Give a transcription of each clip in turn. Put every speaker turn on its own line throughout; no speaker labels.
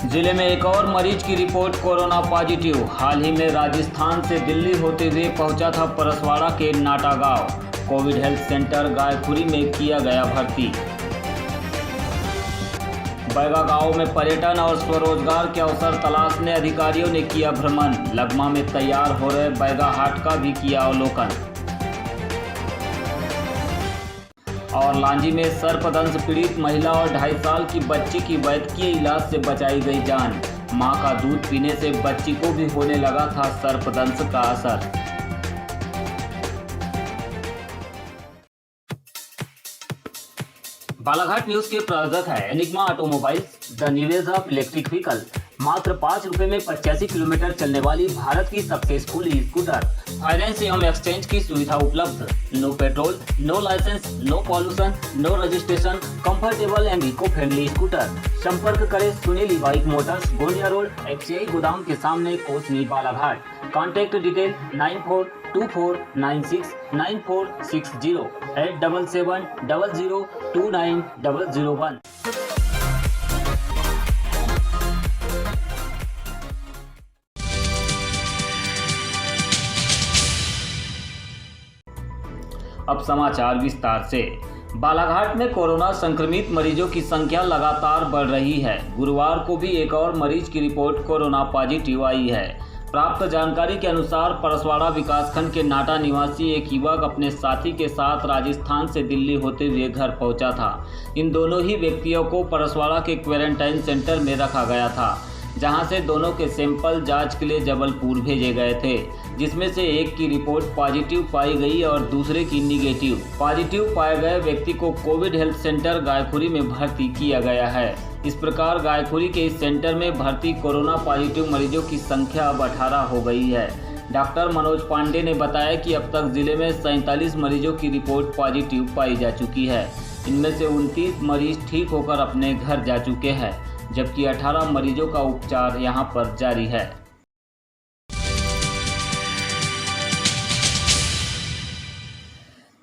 जिले में एक और मरीज की रिपोर्ट कोरोना पॉजिटिव। हाल ही में राजस्थान से दिल्ली होते हुए पहुंचा था परसवाड़ा के नाटा गांव। कोविड हेल्थ सेंटर गायखुरी में किया गया भर्ती। बैगा गांव में पर्यटन और स्वरोजगार के अवसर तलाशने अधिकारियों ने किया भ्रमण। लगमा में तैयार हो रहे बैगा हाट का भी किया अवलोकन। और लांजी में सर्पदंश पीड़ित महिला और 2.5 साल की बच्ची की वैद्यकीय इलाज से बचाई गई जान। मां का दूध पीने से बच्ची को भी होने लगा था सर्पदंश का असर। बालाघाट न्यूज के प्रायोजक है Enigma automobiles, the new age of electric vehicle. मात्र 5 रुपए में 85 किलोमीटर चलने वाली भारत की सक्सेसफुल ई स्कूटर। फाइनेंस एवं एक्सचेंज की सुविधा उपलब्ध। No petrol, no licence, no pollution, no registration, comfortable and eco friendly scooter. संपर्क करें Sunil bike motors, Gondia road, FCI गोदाम के सामने, कोसनी, बालाघाट। Contact detail 9424969460 8770029001। अब समाचार विस्तार से। बालाघाट में कोरोना संक्रमित मरीजों की संख्या लगातार बढ़ रही है। गुरुवार को भी एक और मरीज की रिपोर्ट कोरोना पॉजिटिव आई है। प्राप्त जानकारी के अनुसार परसवाड़ा विकासखंड के नाटा निवासी एक युवक अपने साथी के साथ राजस्थान से दिल्ली होते हुए घर पहुंचा था। इन दोनों ही व्यक्तियों को परसवाड़ा के क्वारंटाइन सेंटर में रखा गया था, जहां से दोनों के सैंपल जांच के लिए जबलपुर भेजे गए थे, जिसमें से एक की रिपोर्ट पॉजिटिव पाई गई और दूसरे की निगेटिव। पॉजिटिव पाए गए व्यक्ति को कोविड हेल्थ सेंटर गायखुरी में भर्ती किया गया है। इस प्रकार गायखुरी के इस सेंटर में भर्ती कोरोना पॉजिटिव मरीजों की संख्या अब 18 हो गई है। डॉक्टर मनोज पांडे ने बताया कि अब तक जिले में 47 मरीजों की रिपोर्ट पॉजिटिव पाई जा चुकी है। इनमें से 29 मरीज ठीक होकर अपने घर जा चुके हैं, जबकि 18 मरीजों का उपचार यहां पर जारी है।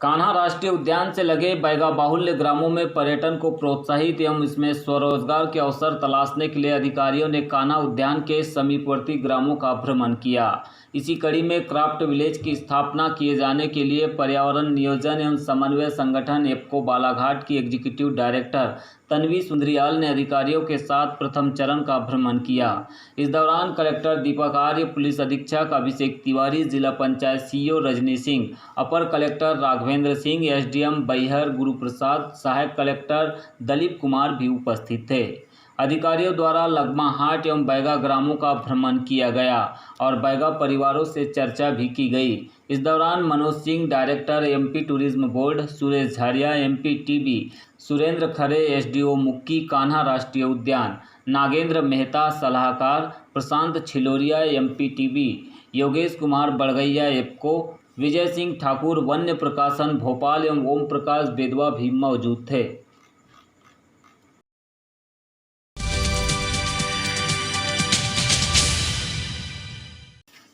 कान्हा राष्ट्रीय उद्यान से लगे बैगा बाहुल्य ग्रामों में पर्यटन को प्रोत्साहित एवं इसमें स्वरोजगार के अवसर तलाशने के लिए अधिकारियों ने कान्हा उद्यान के समीपवर्ती ग्रामों का भ्रमण किया। इसी कड़ी में क्राफ्ट विलेज की स्थापना किए जाने के लिए पर्यावरण नियोजन एवं समन्वय संगठन एप्को बालाघाट की एग्जीक्यूटिव डायरेक्टर तन्वी सुंदरियाल ने अधिकारियों के साथ प्रथम चरण का भ्रमण किया। इस दौरान कलेक्टर दीपक आर्य, पुलिस अधीक्षक अभिषेक तिवारी, जिला पंचायत सीईओ रजनी सिंह, अपर कलेक्टर राघवेंद्र सिंह, एसडीएम बैहर गुरुप्रसाद, सहायक कलेक्टर दलीप कुमार भी उपस्थित थे। अधिकारियों द्वारा लगमा हाट एवं बैगा ग्रामों का भ्रमण किया गया और बैगा परिवारों से चर्चा भी की गई। इस दौरान Manoj Singh, director MP tourism board, Suresh Jharia, MP TB, Surendra Khare, SDO Mukki Kanha राष्ट्रीय उद्यान, नागेंद्र मेहता सलाहकार, Prashant Chhiloriya MP TB, Yogesh Kumar Badgaiya EPCO, Vijay Singh Thakur वन्य प्रकाशन भोपाल एवं ओम प्रकाश बेदवा भी मौजूद थे।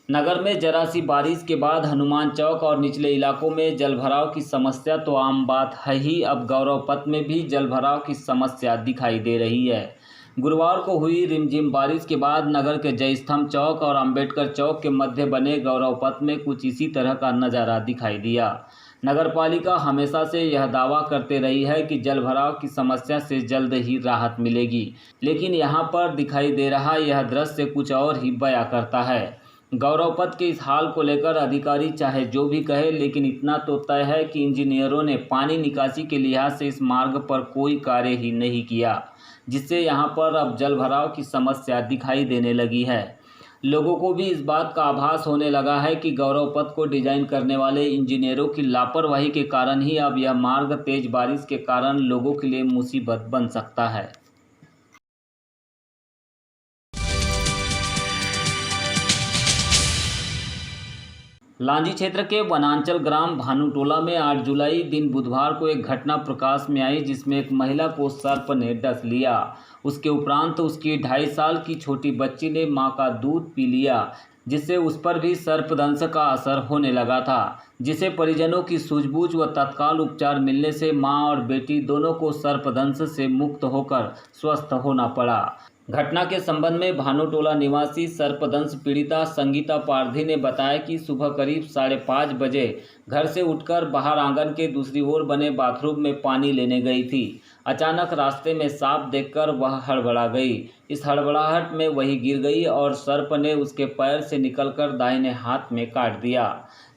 नगर में जरा सी बारिश के बाद हनुमान चौक और निचले इलाकों में जलभराव की समस्या तो आम बात है ही, अब गौरव पथ में भी जलभराव की समस्या दिखाई दे रही है। गुरुवार को हुई रिमझिम बारिश के बाद नगर के जयस्तंभ चौक और अंबेडकर चौक के मध्य बने गौरव पथ में कुछ इसी तरह का नज़ारा दिखाई दिया। नगरपालिका हमेशा से यह दावा करते रही है कि जलभराव की समस्या से जल्द ही राहत मिलेगी, लेकिन यहाँ पर दिखाई दे रहा यह दृश्य कुछ और ही बयां करता है। गौरव पथ के इस हाल को लेकर अधिकारी चाहे जो भी कहे, लेकिन इतना तो तय है कि इंजीनियरों ने पानी निकासी के लिहाज से इस मार्ग पर कोई कार्य ही नहीं किया, जिससे यहाँ पर अब जलभराव की समस्या दिखाई देने लगी है। लोगों को भी इस बात का आभास होने लगा है कि गौरव पथ को डिजाइन करने वाले इंजीनियरों की लापरवाही के कारण ही अब यह मार्ग तेज बारिश के कारण लोगों के लिए मुसीबत बन सकता है। लांजी क्षेत्र के वनांचल ग्राम भानुटोला में 8 जुलाई दिन बुधवार को एक घटना प्रकाश में आई, जिसमें एक महिला को सर्प ने डस लिया। उसके उपरांत उसकी 2.5 साल की छोटी बच्ची ने मां का दूध पी लिया, जिससे उस पर भी सर्पदंश का असर होने लगा था, जिसे परिजनों की सूझबूझ व तत्काल उपचार मिलने से मां और बेटी दोनों को सर्पदंश से मुक्त होकर स्वस्थ होना पड़ा। घटना के संबंध में भानुटोला निवासी सर्पदंश पीड़िता संगीता पारधी ने बताया कि सुबह करीब 5:30 बजे घर से उठकर बाहर आंगन के दूसरी ओर बने बाथरूम में पानी लेने गई थी। अचानक रास्ते में सांप देखकर वह हड़बड़ा गई। इस हड़बड़ाहट में वही गिर गई और सर्प ने उसके पैर से निकलकर दाहिने हाथ में काट दिया।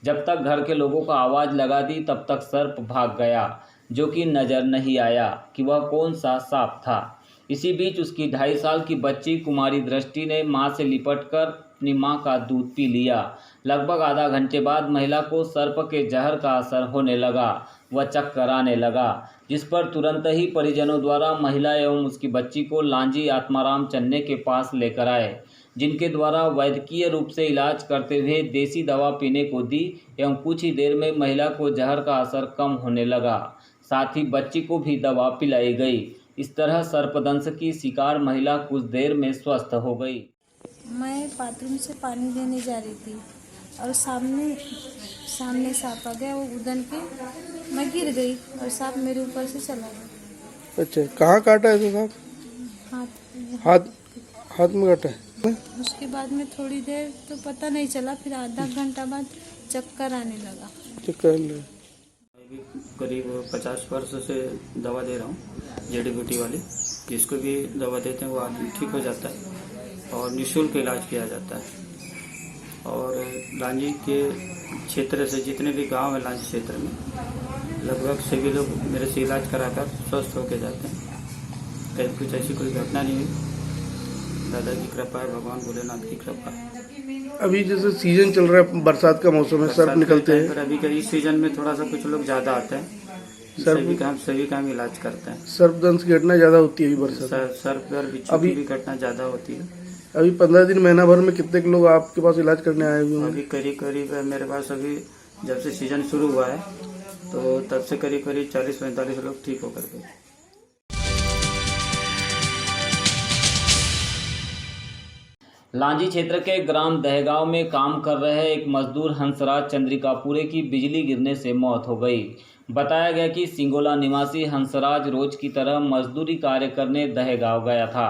जब तक घर के लोगों को आवाज़ लगा दी तब तक सर्प भाग गया, जो कि नज़र नहीं आया कि वह कौन सा सांप था। इसी बीच उसकी 2.5 साल की बच्ची कुमारी दृष्टि ने मां से लिपटकर अपनी मां का दूध पी लिया। लगभग आधा घंटे बाद महिला को सर्प के जहर का असर होने लगा व चक्कर आने लगा, जिस पर तुरंत ही परिजनों द्वारा महिला एवं उसकी बच्ची को लांजी आत्माराम चन्ने के पास लेकर आए, जिनके द्वारा वैद्यकीय रूप से इलाज करते हुए देसी दवा पीने को दी एवं कुछ ही देर में महिला को जहर का असर कम होने लगा। साथ ही बच्ची को भी दवा पिलाई गई। इस तरह सर्पदंश की शिकार महिला कुछ देर में स्वस्थ हो गई।
मैं बाथरूम से पानी लेने जा रही थी और सामने सांप आ गया। वो उदन के मैं गिर गई और सांप मेरे ऊपर से चला गया।
अच्छा, कहाँ काटा है सांप? हाथ में काटा है।
उसके बाद में थोड़ी देर तो पता नहीं चला, फिर आधा घंटा बाद चक्कर आने लगा।
चक्कर
करीब 50 वर्ष से दवा दे रहा हूँ, जड़ी बूटी वाली। जिसको भी दवा देते हैं वो आदमी ठीक हो जाता है और निःशुल्क इलाज किया जाता है। और लांजी के क्षेत्र से जितने भी गांव हैं लांजी क्षेत्र में, लगभग सभी लोग मेरे से इलाज कराकर स्वस्थ होकर जाते हैं। कहीं कुछ ऐसी कोई घटना नहीं हुई। दादा की कृपा है, भगवान भोलेनाथ की कृपा है।
अभी जैसे सीजन चल रहा है, बरसात का मौसम है, सर्प निकलते हैं।
पर अभी का इस सीजन में थोड़ा सा कुछ लोग ज्यादा आते हैं। सभी काम इलाज करते हैं।
सर्पदंश की घटना ज्यादा होती है अभी बरसात।
सर्प और बिच्छू की भी घटना ज्यादा होती है।
अभी 15 दिन महीना भर में कितने लोग आपके पास इलाज करने आए हुए हैं?
अभी करीब मेरे पास अभी जब से सीजन शुरू हुआ है तो तब से करीब 40-45 लोग ठीक होकर गए।
लांजी क्षेत्र के ग्राम दहगांव में काम कर रहे एक मजदूर हंसराज चंद्रिकापुरे की बिजली गिरने से मौत हो गई। बताया गया कि सिंगोला निवासी हंसराज रोज की तरह मजदूरी कार्य करने दहगांव गया था,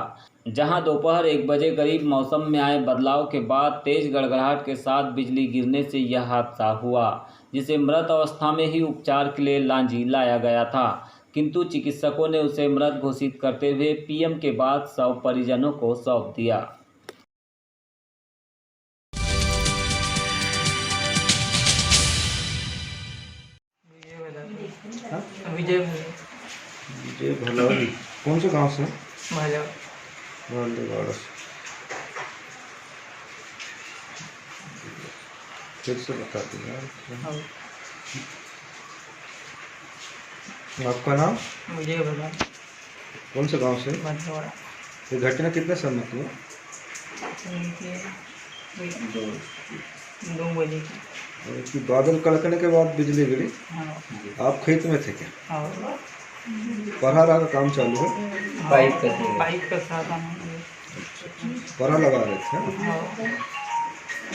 जहां दोपहर 1 बजे करीब मौसम में आए बदलाव के बाद तेज गड़गड़ाहट के साथ बिजली गिरने से यह हादसा हुआ, जिसे मृत अवस्था में ही उपचार के लिए लांजी लाया गया था, किंतु चिकित्सकों ने उसे मृत घोषित करते हुए पीएम के बाद शव परिजनों को सौंप दिया।
विजय
भलावली कौन से गांव से? फिर से बता दीजिए। आपका नाम?
विजय भला।
कौन से गांव से? ये घटना कितने समय की है?
2 बजे
की बादल कड़कने के बाद बिजली गिरी। आप खेत में थे क्या? पढ़ा रहा का काम चालू है?
पाइप का साधन
पढ़ा लगा रहे थे।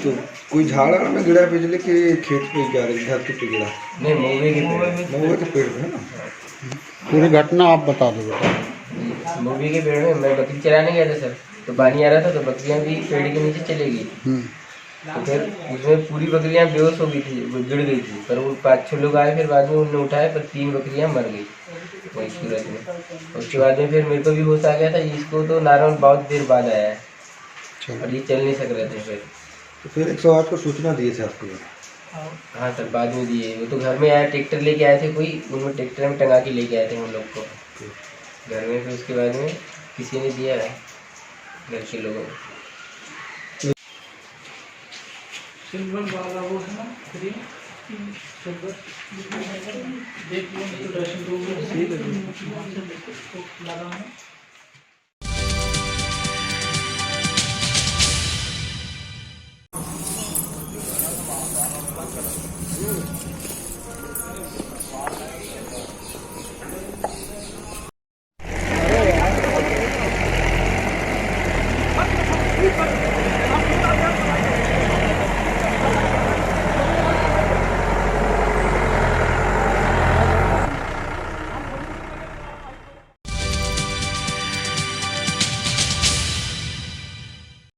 तो कोई झाड़ा में गिरा बिजली के खेत पे जा रही, धरती पे गिरा?
नहीं, महुए
के पेड़ पे है ना।
पूरी घटना आप बता दो बेटा।
मूवी के पेड़ में मैं बकरी चराने गया था सर, तो पानी आ रहा था तो बकरियां भी पेड़ के नीचे चली गई। तो फिर उसमें पूरी बकरियां बेहोश हो गई थी, वो गिर गई थी। पर वो 5-6 लोग आए, फिर बाद में उन्होंने उठाया, पर 3 बकरियां मर गई वही सूरज में। उसके बाद में फिर मेरे को भी होश आ गया था। इसको तो नारायण बहुत देर बाद आया है और ये चल नहीं सक रहे थे।
फिर 108 को सूचना दिए थे आपको?
हाँ सर, बाद में दिए। वो तो घर में आया, ट्रैक्टर लेके आए थे कोई, उनमें ट्रैक्टर में टंगा के लेके आए थे हम लोग को घर में। फिर उसके बाद में किसी ने दिया है घर के लोगों को।
सिंगल वाला वो है ना, फ्री देख लो, तो ड्रेसिंग रूम में लगा है।